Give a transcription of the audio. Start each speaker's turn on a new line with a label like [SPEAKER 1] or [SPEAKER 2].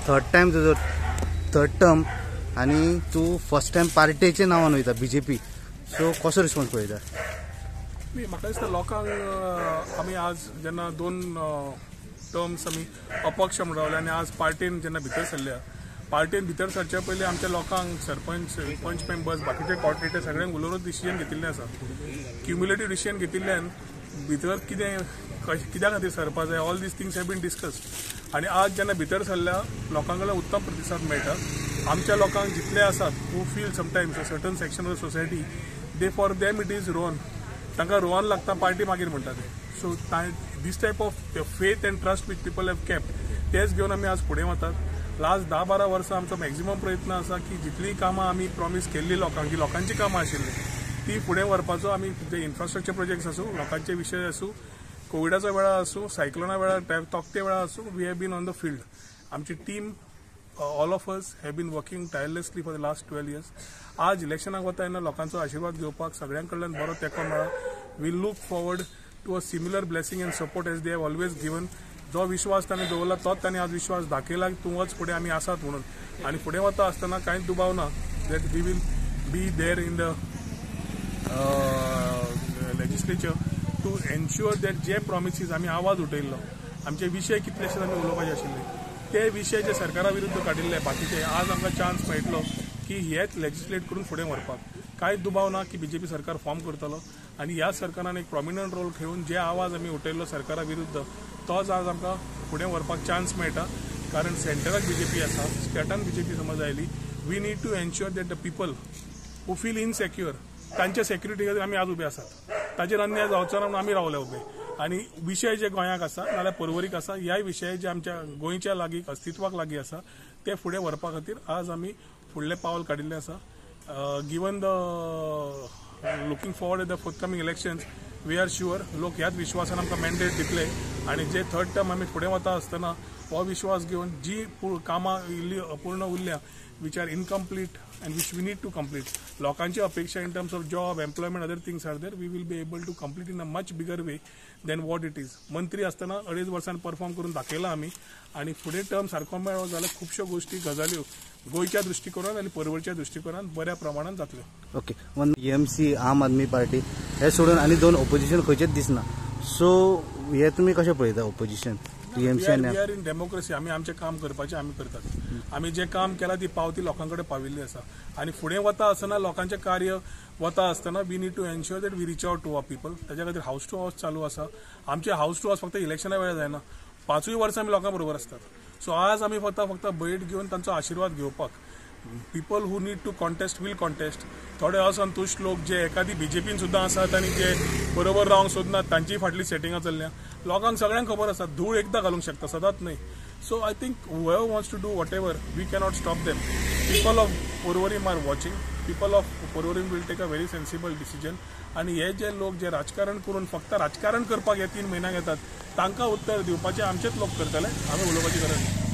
[SPEAKER 1] Third time तुजो third term आणि तू first time पार्टीचे नावान वयता बीजेपी, सो कसो रिस्पॉन्स पळयता?
[SPEAKER 2] म्हाका दिसता लोकांक आमी आज जेन्ना 2 टर्म्स आमी अपक्ष म्हणून रावले आनी आज पार्टीन जेन्ना भितर सरल्या, पार्टीन भितर सरच्या पयलीं आमच्या लोकांक सरपंच मेंबर्स बाकीचे कॉर्डिनेटर सगळ्यांक उलोवनूच डिसिजन घेतिल्लें आसा. क्युम्युलेटिव्ह डिसिजन घेतिल्ल्यान भितर कित्या खातीर सरपा जाय, all these things have been discussed. आनी आज जेन्ना भितर सरल्या लोकां कडल्यान उत्तम प्रतिसाद मेळटा. आमच्या लोकांक जितले आसात who feel sometimes a certain section of society they for them it is रोहन, तांकां रोहन लागता पार्टी मागीर म्हणटा ते. So this type of faith and trust which people have kept तेच घेवन आमी आज फुडें वतात. लास्ट 10-12 वर्सां आमचो मॅक्झिमम प्रयत्न आसा की जितली कामां आमी प्रॉमीस केल्ली लोकांक, जी लोकांची कामां आशिल्ली ती फुडें व्हरपाचो. आमी जे इन्फ्रास्ट्रक्चर प्रोजेक्ट्स आसूं, लोकांचे विशय आसूं, कोविडाच्या वेळार आसूं, सायक्लोना वेळार, तोकते वेळार आसूं, we have been on the field. आमची team all of us have been working tirelessly for the last 12 years. आज इलेक्शनाक वता तेन्ना लोकांचो आशिर्वाद घेवपाक सगळ्यां कडल्यान बरो तेंको मेळ्ळा. We look forward to a similar blessing and support as they have always given. जो विश्वास तांणी दवरला तोच तांणी आज विश्वास दाखयला की तूं वच फुडें, आमी आसात म्हणून. आनी फुडें वता आसतना कांयच दुबाव ना that we will be there in the legislature to ensure that जे प्रॉमिसीस आमी आवाज उठयल्लो, आमचे विशय कितलेशेच आमी उलोवपाचे आशिल्ले, ते विशय जे सरकारा विरुद्ध काडिल्ले बाकीचे, आज आमकां चान्स मेळटलो की हेच लेजिस्लेट करून फुडें व्हरपाक. कांयच दुबाव ना की बीजेपी सरकार फॉर्म करतलो आनी ह्या सरकारान एक प्रॉमिनंट रोल घेवन जे आवाज आमी उठयल्लो सरकारा विरुद्ध तोच आज आमकां फुडें व्हरपाक चान्स मेळटा. कारण सेंटराक बीजेपी आसा, स्टेटान बीजेपी समज आयली, we need to ensure that the people who feel insecure तांच्या सेक्युरिटी खातीर आमी आज उबे आसात. ताचेर अन्याय जावचो ना म्हणून आमी रावले उबे. आनी विशय जे गोंयाक आसा नाल्यार पर्वरीक आसा, ह्याय विशय जे आमच्या गोंयच्या लागीं अस्तित्वाक लागीं आसा ते फुडें व्हरपा खातीर आज आमी फुडलें पावल काडिल्लें आसा. Given the looking forward at the forthcoming elections, we are sure लोक ह्याच विश्वासान आमकां मॅन्डेट दितले आनी जे थर्ड टर्म आमी फुडें वता आसतना हो विश्वास घेवन जी कामां अपूर्ण उरल्या which are incomplete and which we need to complete. लोकांची अपेक्षा in terms of job, employment, other things are there. We will be able to complete in a much bigger way than what it is. मंत्री असताना 2.5 वर्षांनी perform करून दाखयला आमी आणि फुडें टर्म सारको मेळ्ळो जाल्यार खुबश्यो गोष्टी गजाल्यो गोंयच्या दृष्टिकोनात आणि पर्वरीच्या दृष्टिकोनात बऱ्या प्रमाणात जातल्यो.
[SPEAKER 1] ओके, वन एमसी आम आदमी पार्टी हे सोडून आनी 2 ऑपोजिशन खंयचेच दिसना. सो हे तुमी कशें पळयता opposition?
[SPEAKER 2] We are in democracy. आमी आमचें काम करपाचें आमी करतात. आमी जें काम केलां ती पावती लोकां कडेन पाविल्ली आसा आनी फुडें वता आसतना लोकांचें कार्य वता आसतना we need to ensure that we reach out to our people. ताच्या खातीर हाऊस टू हाऊस चालू आसा. आमचे हाऊस टू हाऊस फक्त इलेक्शना वेळार जायना, 5 वर्सां आमी लोकां बरोबर आसतात. सो आज आमी फक्त भेट घेवन तांचो आशिर्वाद घेवपाक. People who need to contest will contest. थोडे असंतुश्ट लोक जे एखादी बीजेपीन सुद्दां आसात आनी जे बरोबर रावंक सोदनात तांची फाटली सेटिंगां चल्ल्या. लोकांक सगळ्यांक खबर आसा धूळ एकदां घालूंक शकता, सदांच न्हय. So I think whoever wants to do whatever, we cannot stop them. People of Porvorim are watching. People of Porvorim will take a very sensible decision. आणि हे जे लोक जे राजकारण करून फक्त राजकारण करपाक हे 3 म्हयन्याक येतात तांकां उत्तर दिवपाचे आमचेच लोक करतले. आमी उलोवपाची गरज ना.